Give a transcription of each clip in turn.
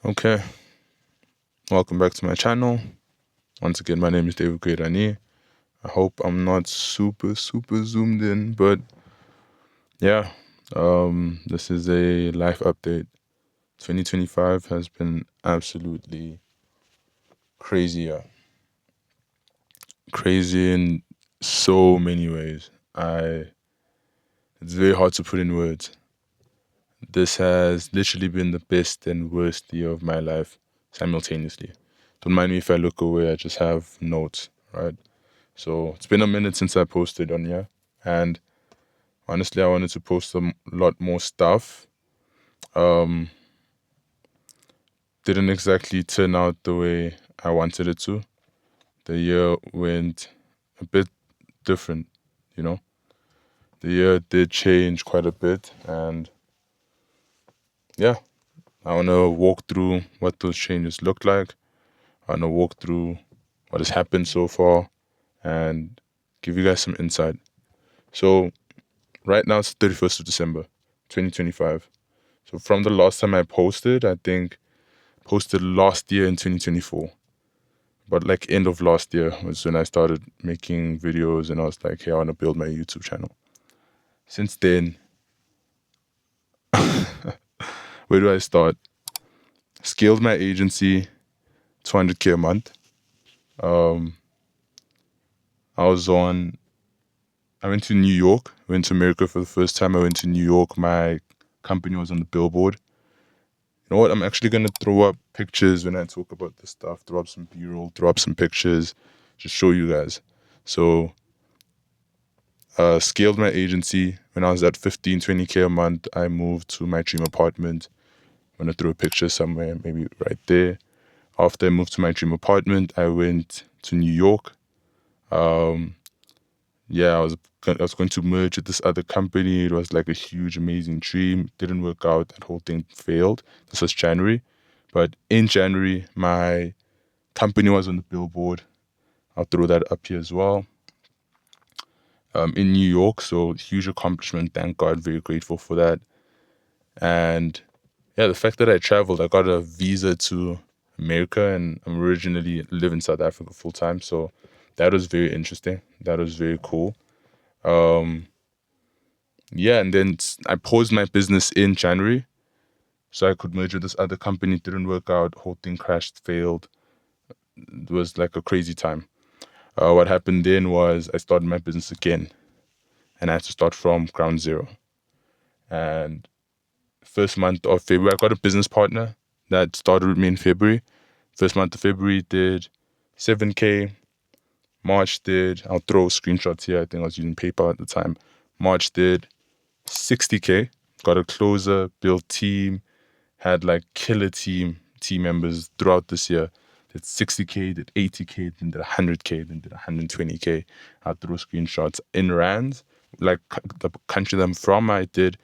Okay, welcome back to my channel. Once again, my name is David Guirani. I hope I'm not super zoomed in, but yeah, this is a life update. 2025 has been absolutely crazy, crazy in so many ways. It's very hard to put in words. This has literally been the best and worst year of my life simultaneously. Don't mind me if I look away, I just have notes, right? So it's been a minute since I posted on here, and honestly, I wanted to post a lot more stuff. Didn't exactly turn out the way I wanted it to. The year went a bit different, you know. The year did change quite a bit, and yeah, I want to walk through what those changes look like. I want to walk through what has happened so far and give you guys some insight. So right now it's 31st of December, 2025. So from the last time I posted, I think posted last year in 2024. But like end of last year was when I started making videos and I was like, hey, I want to build my YouTube channel. Since then, where do I start? Scaled my agency, 200K a month. I went to New York, went to America for the first time. I went to New York. My company was on the billboard. You know what? I'm actually going to throw up pictures when I talk about this stuff, throw up some B-roll, throw up some pictures, just show you guys. So scaled my agency. When I was at 15, 20K a month, I moved to my dream apartment. I'm going to throw a picture somewhere, maybe right there. After I moved to my dream apartment, I went to New York. I was going to merge with this other company. It was like a huge, amazing dream. Didn't work out. That whole thing failed. This was January. But in January, my company was on the billboard. I'll throw that up here as well. In New York, so huge accomplishment. Thank God, very grateful for that. And yeah, the fact that I traveled, I got a visa to America, and I'm originally live in South Africa full time. So that was very interesting. That was very cool. Yeah, and then I paused my business in January so I could merge with this other company. It didn't work out. Whole thing crashed, failed. It was like a crazy time. What happened then was I started my business again, and I had to start from ground zero. And first month of February, I got a business partner that started with me in February. First month of February did 7K. March did, I'll throw screenshots here. I think I was using PayPal at the time. March did 60K. Got a closer, built team, had like killer team members throughout this year. Did 60K, did 80K, then did 100K, then did 120K. I'll throw screenshots in rands. Like the country that I'm from, I did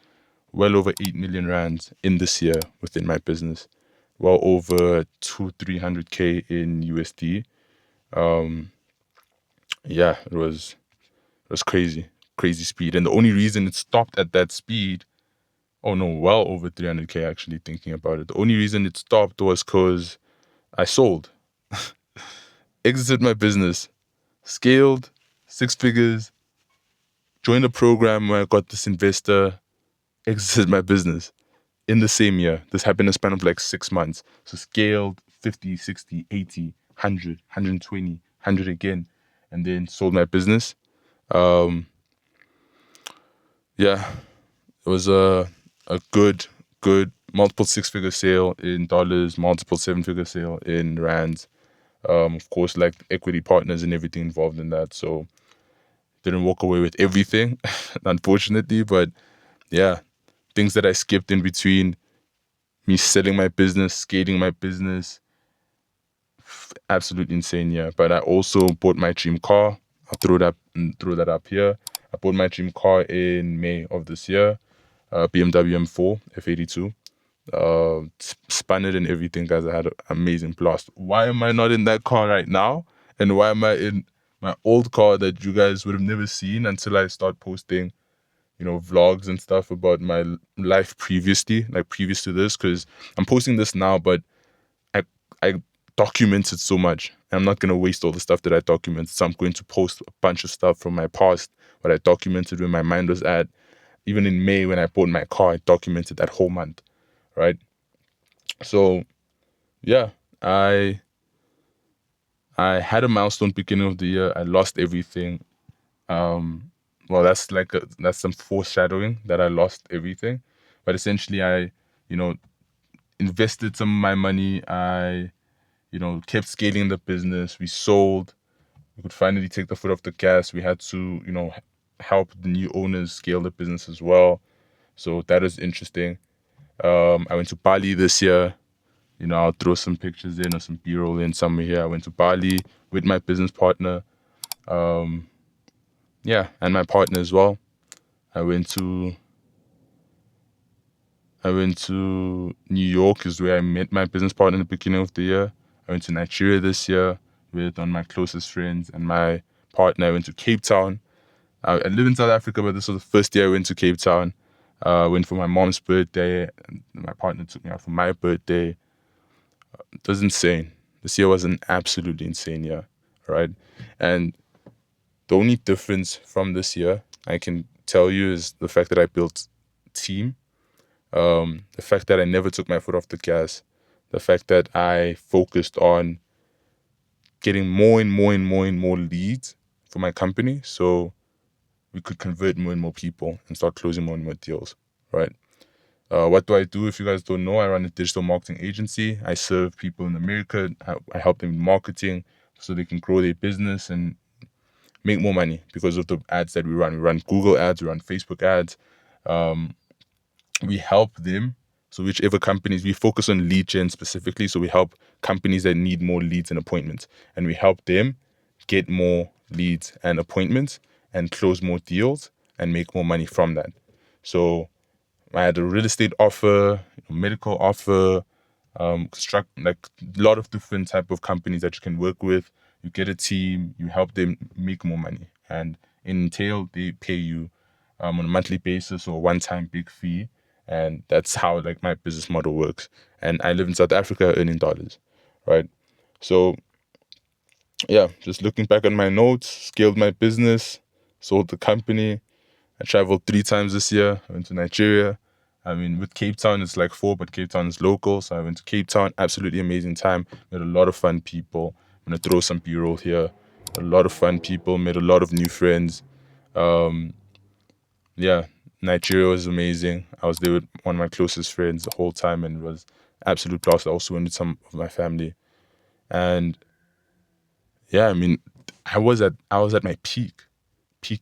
well over 8 million rands in this year within my business. Well over 300K in USD. Yeah, it was crazy speed. And the only reason it stopped at that speed, oh no, well over 300K actually, thinking about it. The only reason it stopped was because I sold, exited my business, scaled 6 figures, joined a program where I got this investor, exited my business in the same year. This happened in a span of like 6 months. So scaled 50, 60, 80, 100, 120, 100 again, and then sold my business. Yeah, it was a good multiple 6-figure sale in dollars, multiple 7-figure sale in rands. Of course, like equity partners and everything involved in that. So didn't walk away with everything, unfortunately. But yeah, things that I skipped in between me selling my business, scaling my business, absolutely insane. Yeah, but I also bought my dream car. I'll throw that up here. I bought my dream car in May of this year. BMW M4 F82. Spun it and everything, guys. I had an amazing blast. Why am I not in that car right now? And why am I in my old car that you guys would have never seen until I start posting, vlogs and stuff about my life previously, like previous to this? Because I'm posting this now, but I documented so much. I'm not going to waste all the stuff that I documented. So I'm going to post a bunch of stuff from my past, what I documented when my mind was at. Even in May when I bought my car, I documented that whole month, right? So yeah, I had a milestone beginning of the year. I lost everything. Well, that's some foreshadowing that I lost everything, but essentially I, you know, invested some of my money. I, kept scaling the business. We sold. We could finally take the foot off the gas. We had to, help the new owners scale the business as well. So that is interesting. I went to Bali this year. I'll throw some pictures in or some B-roll in somewhere here. I went to Bali with my business partner. Yeah, and my partner as well. I went to New York is where I met my business partner in the beginning of the year. I went to Nigeria this year with one of my closest friends and my partner. I went to Cape Town. I live in South Africa, but this was the first year I went to Cape Town. I went for my mom's birthday, and my partner took me out for my birthday. It was insane. This year was an absolutely insane year, right? And the only difference from this year I can tell you is the fact that I built team, the fact that I never took my foot off the gas, the fact that I focused on getting more and more and more and more leads for my company so we could convert more and more people and start closing more and more deals, right? What do I do? If you guys don't know, I run a digital marketing agency. I serve people in America. I help them in marketing so they can grow their business and make more money because of the ads that we run. We run Google ads, we run Facebook ads. We help them. So whichever companies, we focus on lead gen specifically. So we help companies that need more leads and appointments. And we help them get more leads and appointments and close more deals and make more money from that. So I had a real estate offer, medical offer, construct, like a lot of different type of companies that you can work with. You get a team, you help them make more money, and in entail they pay you on a monthly basis or a one-time big fee, and that's how like my business model works. And I live in South Africa, earning dollars, right? So yeah, just looking back at my notes, scaled my business, sold the company. I traveled 3 times this year. I went to Nigeria. I mean, with Cape Town, it's like 4, but Cape Town is local. So I went to Cape Town. Absolutely amazing time. Met a lot of fun people. I'm going to throw some B-roll here. A lot of fun people. Made a lot of new friends. Yeah, Nigeria was amazing. I was there with one of my closest friends the whole time and it was absolute blast. I also went with some of my family. And yeah, I mean, I was at my peak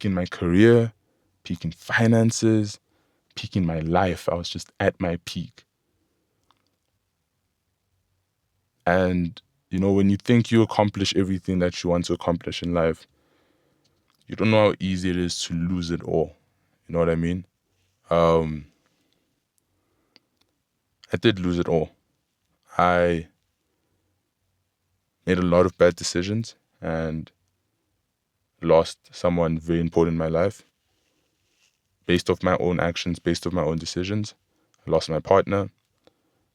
in my career, peak in finances, peak in my life. I was just at my peak. And, when you think you accomplish everything that you want to accomplish in life, you don't know how easy it is to lose it all. You know what I mean? I did lose it all. I made a lot of bad decisions and lost someone very important in my life based off my own actions, based off my own decisions. I lost my partner.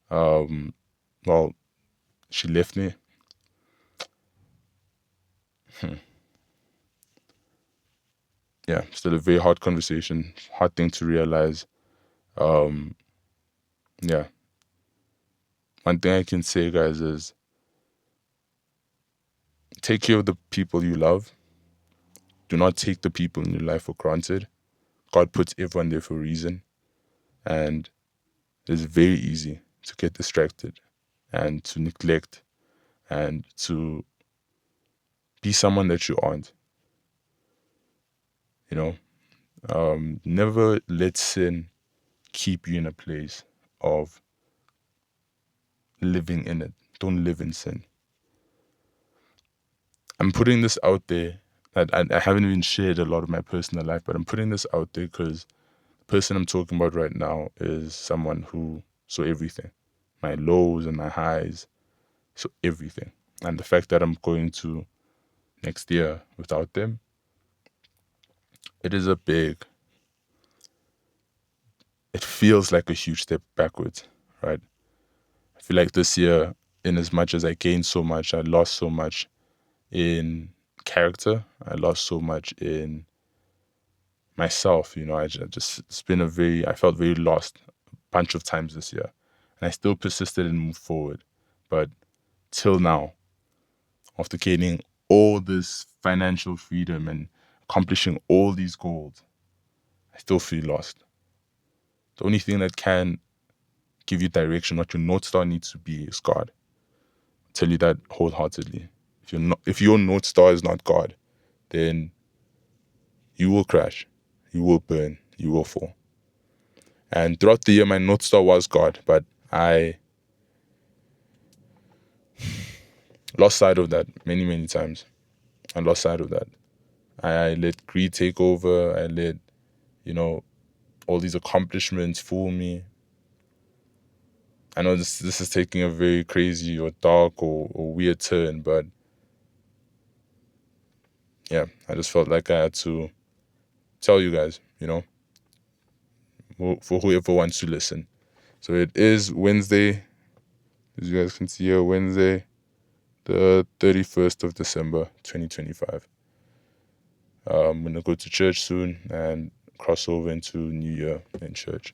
Well, she left me. Yeah, still a very hard conversation, hard thing to realize. Yeah. One thing I can say, guys, is take care of the people you love. Do not take the people in your life for granted. God puts everyone there for a reason. And it's very easy to get distracted and to neglect and to be someone that you aren't. You know, never let sin keep you in a place of living in it. Don't live in sin. I'm putting this out there. I haven't even shared a lot of my personal life, but I'm putting this out there because the person I'm talking about right now is someone who saw everything, my lows and my highs, so everything. And the fact that I'm going to next year without them, it is it feels like a huge step backwards, right? I feel like this year in as much as I gained so much, I lost so much in character. I lost so much in myself. It's been I felt very lost a bunch of times this year. And I still persisted and moved forward. But till now, after gaining all this financial freedom and accomplishing all these goals, I still feel lost. The only thing that can give you direction, what your North Star needs to be, is God. I tell you that wholeheartedly. If your North Star is not God, then you will crash, you will burn, you will fall. And throughout the year, my North Star was God, but I lost sight of that many, many times. I lost sight of that. I let greed take over. I let, all these accomplishments fool me. I know this is taking a very crazy or dark or weird turn, but yeah, I just felt like I had to tell you guys, for whoever wants to listen. So it is Wednesday, as you guys can see here, Wednesday, the 31st of December, 2025. I'm going to go to church soon and cross over into New Year in church.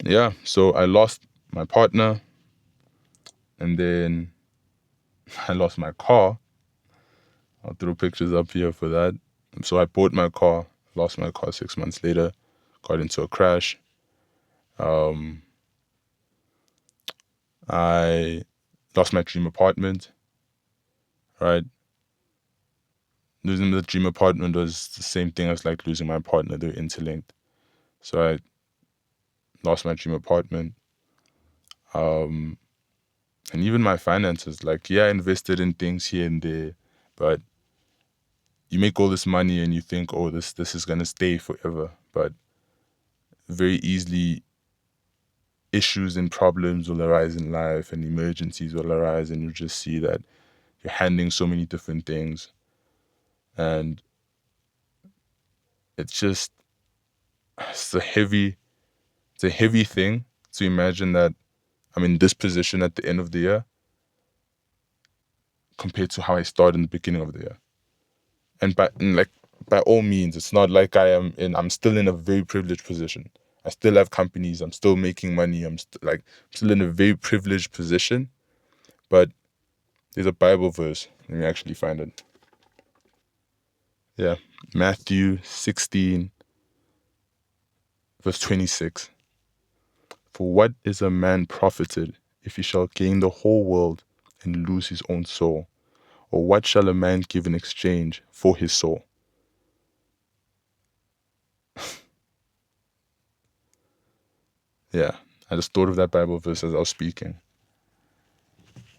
Yeah, so I lost my partner, and then I lost my car. I'll throw pictures up here for that. So I bought my car, lost my car 6 months later, got into a crash. I lost my dream apartment, right? Losing the dream apartment was the same thing as like losing my partner. They're interlinked. So I lost my dream apartment. And even my finances, like, yeah, I invested in things here and there, but you make all this money and you think, oh, this is gonna stay forever. But very easily issues and problems will arise in life and emergencies will arise, and you just see that you're handling so many different things. And it's a heavy thing to imagine that I'm in this position at the end of the year compared to how I started in the beginning of the year. And by all means, it's not like I'm still in a very privileged position. I still have companies, I'm still making money, I'm still in a very privileged position. But there's a Bible verse. Let me actually find it. Yeah, Matthew 16, verse 26. For what is a man profited if he shall gain the whole world and lose his own soul? Or what shall a man give in exchange for his soul? Yeah, I just thought of that Bible verse as I was speaking.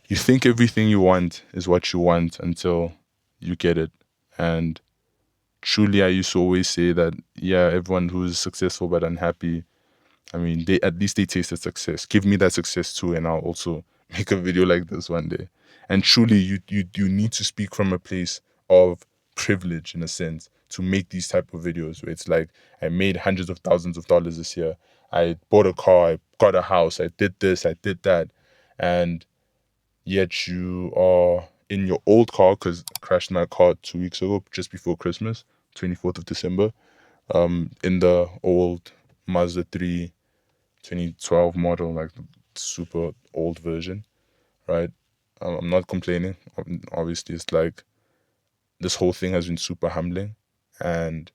You think everything you want is what you want until you get it. And truly, I used to always say that, yeah, everyone who's successful but unhappy, I mean, at least they tasted success. Give me that success too, and I'll also make a video like this one day. And truly, you need to speak from a place of privilege, in a sense, to make these type of videos where it's like, I made hundreds of thousands of dollars this year. I bought a car, I got a house, I did this, I did that. And yet you are in your old car, because I crashed my car 2 weeks ago, just before Christmas, 24th of December, in the old Mazda 3 2012 model, like the super old version, right? I'm not complaining. Obviously, it's like this whole thing has been super humbling, and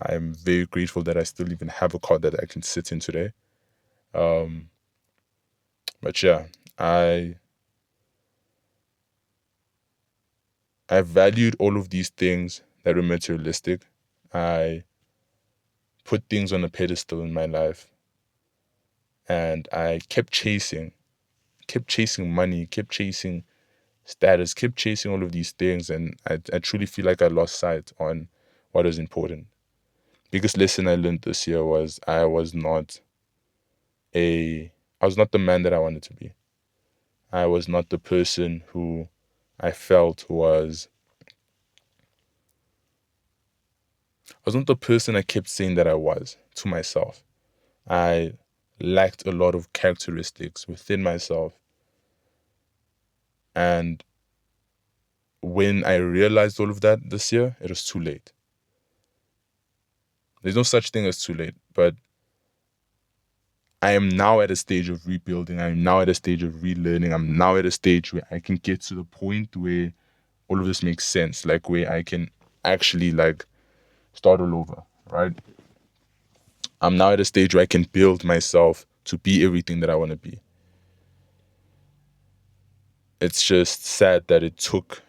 I'm very grateful that I still even have a car that I can sit in today. But yeah, I valued all of these things that were materialistic. I put things on a pedestal in my life, and I kept chasing money, kept chasing status, kept chasing all of these things, and I truly feel like I lost sight on what is important. Biggest lesson I learned this year was I was not the man that I wanted to be. I was not the person who I felt was I was not the person I kept saying that I was to myself. I lacked a lot of characteristics within myself. And when I realized all of that this year, it was too late. There's no such thing as too late, but I am now at a stage of rebuilding. I'm now at a stage of relearning. I'm now at a stage where I can get to the point where all of this makes sense, like where I can actually like start all over, right? I'm now at a stage where I can build myself to be everything that I want to be. It's just sad that it took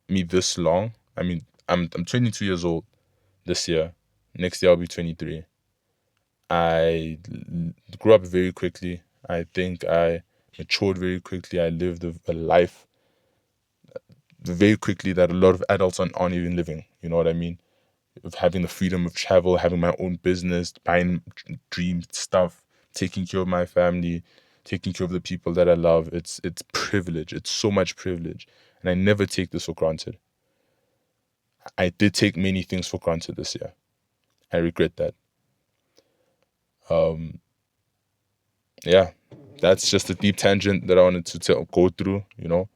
me this long. I mean, I'm 22 years old this year. Next year I'll be 23. Grew up very quickly. I think I matured very quickly. I lived a life very quickly that a lot of adults aren't even living. You know what I mean? Of having the freedom of travel, having my own business, buying dream stuff, taking care of my family, taking care of the people that I love. It's privilege. It's so much privilege. And I never take this for granted. I did take many things for granted this year. I regret that. Yeah, that's just a deep tangent that I wanted to go through. You know,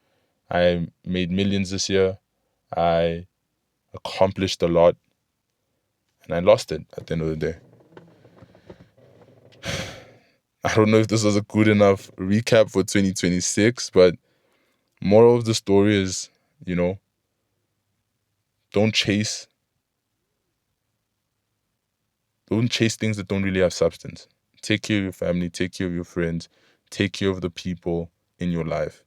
I made millions this year. I accomplished a lot, and I lost it at the end of the day. I don't know if this was a good enough recap for 2026, but moral of the story is, you know, don't chase things that don't really have substance. Take care of your family, take care of your friends, take care of the people in your life.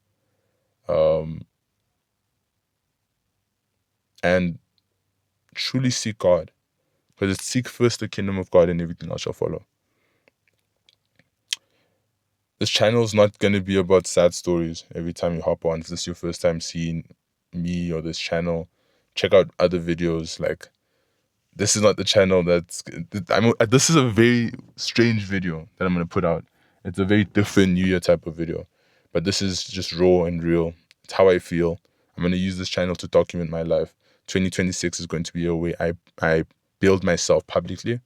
And truly seek God. Because it's seek first the kingdom of God and everything else shall follow. This channel is not going to be about sad stories every time you hop on. If this is your first time seeing me or this channel, check out other videos. Like, this is not the channel this is a very strange video that I'm going to put out. It's a very different New Year type of video. But this is just raw and real. It's how I feel. I'm going to use this channel to document my life. 2026 is going to be a way I build myself publicly.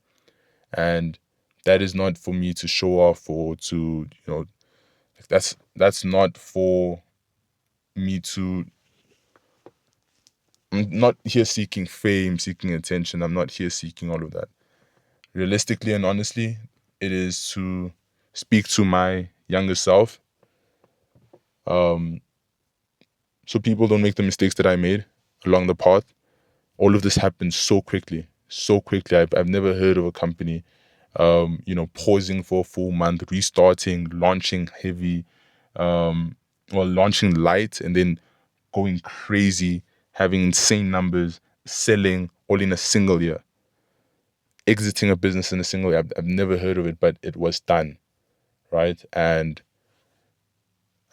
And that is not for me to show off or to, you know, that's not for me to. I'm not here seeking fame, seeking attention. I'm not here seeking all of that. Realistically and honestly, it is to speak to my younger self, so people don't make the mistakes that I made along the path. All of this happened so quickly, so quickly. I've never heard of a company, pausing for a full month, restarting, launching heavy, launching light, and then going crazy, having insane numbers, selling all in a single year, exiting a business in a single year. I've never heard of it, but it was done, right? And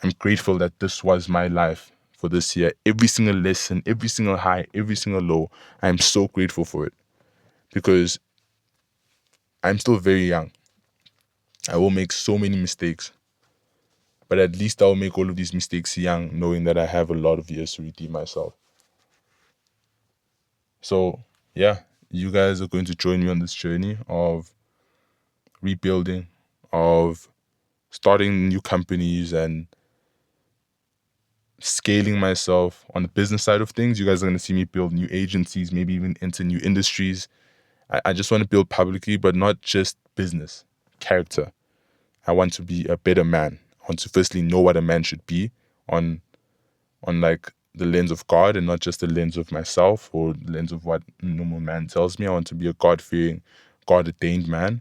I'm grateful that this was my life for this year. Every single lesson, every single high, every single low, I'm so grateful for it because I'm still very young. I will make so many mistakes, but at least I'll make all of these mistakes young, knowing that I have a lot of years to redeem myself. So, yeah, you guys are going to join me on this journey of rebuilding, of starting new companies and scaling myself on the business side of things. You guys are going to see me build new agencies, maybe even enter new industries. I just want to build publicly, but not just business, character. I want to be a better man. I want to firstly know what a man should be on like the lens of God and not just the lens of myself or the lens of what normal man tells me. I want to be a God-fearing, God-ordained man.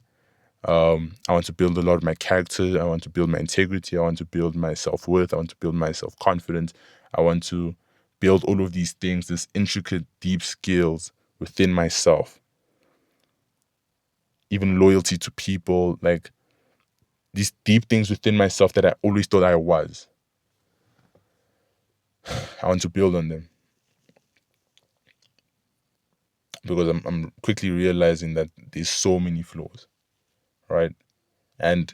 I want to build a lot of my character. I want to build my integrity. I want to build my self-worth. I want to build my self-confidence. I want to build all of these things, this intricate, deep skills within myself. Even loyalty to people, like these deep things within myself that I always thought I was. I want to build on them. Because I'm quickly realizing that there's so many flaws, right? And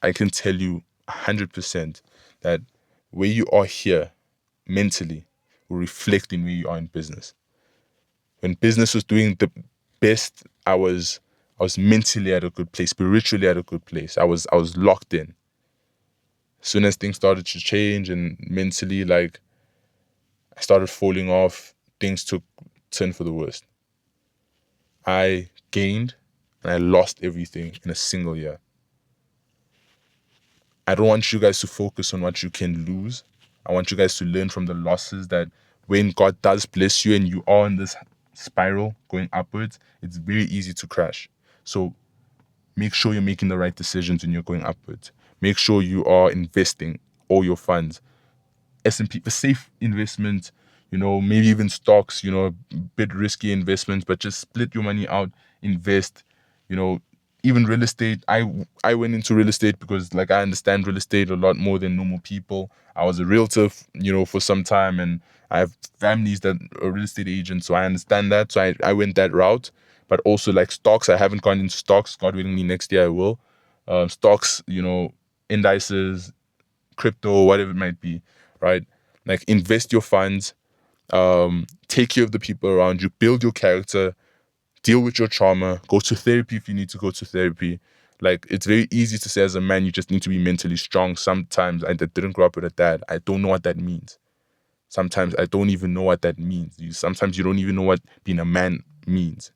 I can tell you 100% that where you are here mentally will reflect in where you are in business. When business was doing the best, I was was mentally at a good place, spiritually at a good place. I was locked in. As soon as things started to change and mentally, like, I started falling off, things took turn for the worst. I gained and I lost everything in a single year. I don't want you guys to focus on what you can lose. I want you guys to learn from the losses, that when God does bless you and you are in this spiral going upwards, it's very easy to crash. So make sure you're making the right decisions when you're going upwards. Make sure you are investing all your funds. S&P, a safe investment, maybe even stocks, a bit risky investments, but just split your money out, invest, even real estate. I went into real estate because, like, I understand real estate a lot more than normal people. I was a realtor, for some time, and I have families that are real estate agents, so I understand that. So I went that route. But also, like, stocks, I haven't gone into stocks. God willing, next year I will. Stocks, indices, crypto, whatever it might be, right? Like, invest your funds, take care of the people around you, build your character, deal with your trauma, go to therapy if you need to go to therapy. Like, it's very easy to say as a man, you just need to be mentally strong. Sometimes I didn't grow up with a dad. I don't know what that means. Sometimes I don't even know what that means. Sometimes you don't even know what being a man means.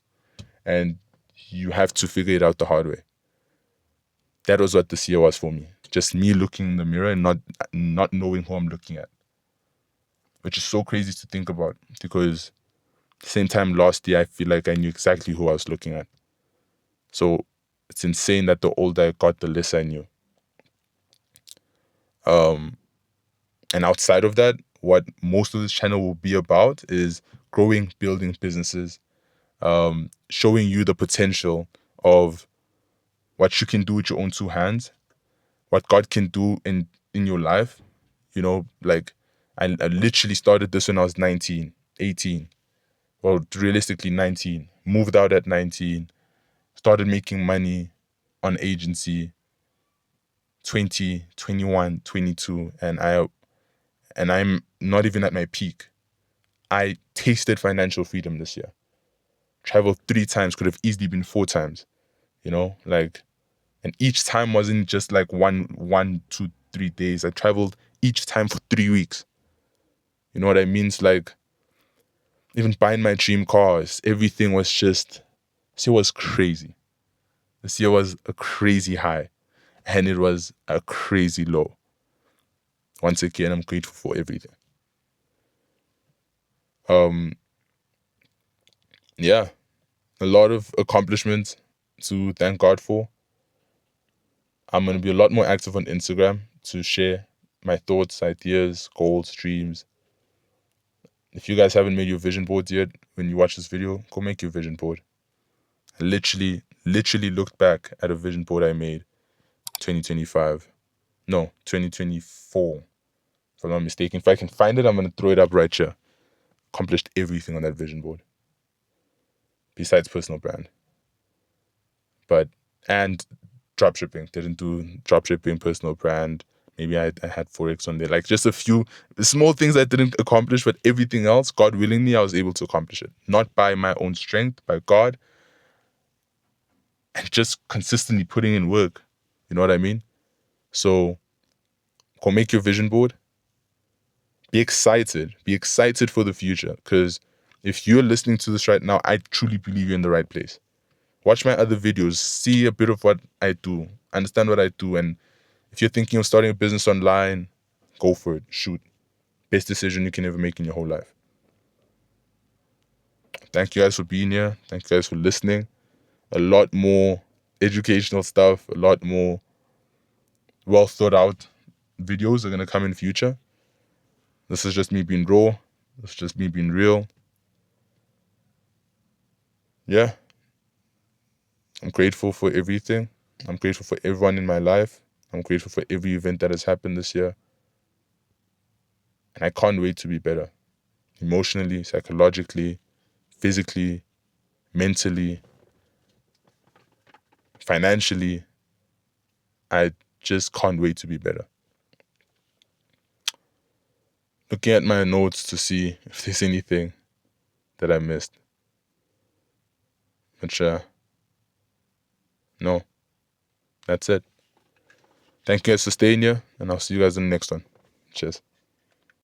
And you have to figure it out the hard way. That was what this year was for me. Just me looking in the mirror and not knowing who I'm looking at. Which is so crazy to think about, because same time last year, I feel like I knew exactly who I was looking at. So it's insane that the older I got, the less I knew. And outside of that, what most of this channel will be about is growing, building businesses, showing you the potential of what you can do with your own two hands, what God can do in your life. Like, I literally started this when I was 19, 18. Well, realistically 19. Moved out at 19. Started making money on agency 20, 21, 22, and I'm not even at my peak. I tasted financial freedom this year. Traveled 3 times, could have easily been 4 times. Like, and each time wasn't just like 1, 2, 3 days. I traveled each time for 3 weeks. You know what I mean? It's like, even buying my dream cars, everything was just, this year was crazy. This year was a crazy high, and it was a crazy low. Once again, I'm grateful for everything. Yeah, a lot of accomplishments to thank God for. I'm going to be a lot more active on Instagram to share my thoughts, ideas, goals, dreams. If you guys haven't made your vision boards yet, when you watch this video, go make your vision board. I literally looked back at a vision board I made 2024, if I'm not mistaken. If I can find it, I'm going to throw it up right here. Accomplished everything on that vision board, besides personal brand. And dropshipping. Didn't do dropshipping, personal brand. Maybe I had Forex on there. Like, just a few small things I didn't accomplish, but everything else, God willingly, I was able to accomplish it. Not by my own strength, by God. And just consistently putting in work. You know what I mean? So, go make your vision board. Be excited. Be excited for the future. Because if you're listening to this right now, I truly believe you're in the right place. Watch my other videos. See a bit of what I do. Understand what I do. And if you're thinking of starting a business online, go for it. Shoot. Best decision you can ever make in your whole life. Thank you guys for being here. Thank you guys for listening. A lot more educational stuff, a lot more well thought out videos are going to come in the future. This is just me being raw. This is just me being real. Yeah. I'm grateful for everything. I'm grateful for everyone in my life. I'm grateful for every event that has happened this year. And I can't wait to be better. Emotionally, psychologically, physically, mentally, financially. I just can't wait to be better. Looking at my notes to see if there's anything that I missed. But yeah, No, that's it. Thank you guys for staying here, and I'll see you guys in the next one. Cheers.